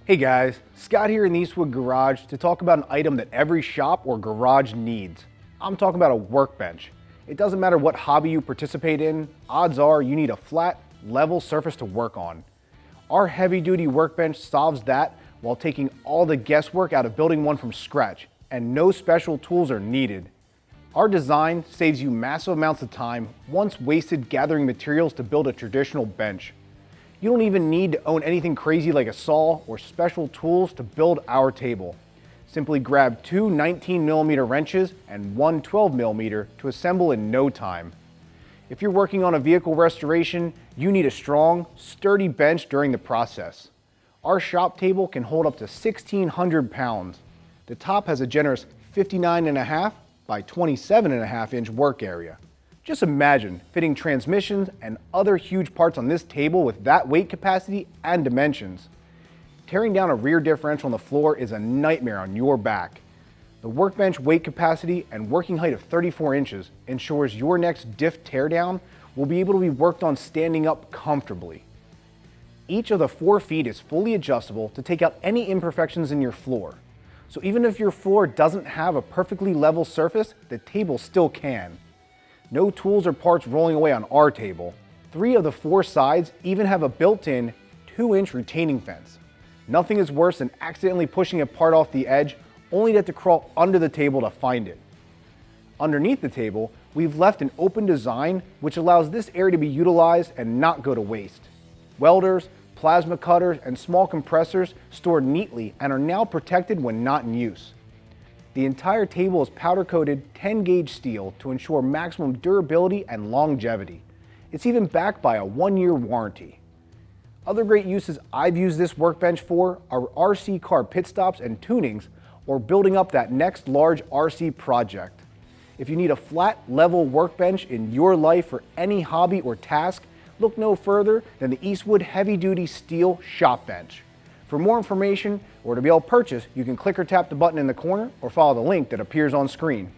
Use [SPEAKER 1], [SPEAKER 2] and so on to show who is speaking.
[SPEAKER 1] Hey guys, Scott here in the Eastwood Garage to talk about an item that every shop or garage needs. I'm talking about a workbench. It doesn't matter what hobby you participate in, odds are you need a flat, level surface to work on. Our heavy-duty workbench solves that while taking all the guesswork out of building one from scratch, and no special tools are needed. Our design saves you massive amounts of time once wasted gathering materials to build a traditional bench. You don't even need to own anything crazy like a saw or special tools to build our table. Simply grab two 19mm wrenches and one 12mm to assemble in no time. If you're working on a vehicle restoration, you need a strong, sturdy bench during the process. Our shop table can hold up to 1,600 pounds. The top has a generous 59.5 by 27.5 inch work area. Just imagine fitting transmissions and other huge parts on this table with that weight capacity and dimensions. Tearing down a rear differential on the floor is a nightmare on your back. The workbench weight capacity and working height of 34 inches ensures your next diff teardown will be able to be worked on standing up comfortably. Each of the 4 feet is fully adjustable to take out any imperfections in your floor. So even if your floor doesn't have a perfectly level surface, the table still can. No tools or parts rolling away on our table. 3 of the 4 sides even have a built-in 2-inch retaining fence. Nothing is worse than accidentally pushing a part off the edge only to have to crawl under the table to find it. Underneath the table, we've left an open design which allows this area to be utilized and not go to waste. Welders, plasma cutters, and small compressors stored neatly and are now protected when not in use. The entire table is powder-coated 10-gauge steel to ensure maximum durability and longevity. It's even backed by a 1-year warranty. Other great uses I've used this workbench for are RC car pit stops and tunings, or building up that next large RC project. If you need a flat, level workbench in your life for any hobby or task, look no further than the Eastwood heavy-duty steel shop bench. For more information or to be able to purchase, you can click or tap the button in the corner or follow the link that appears on screen.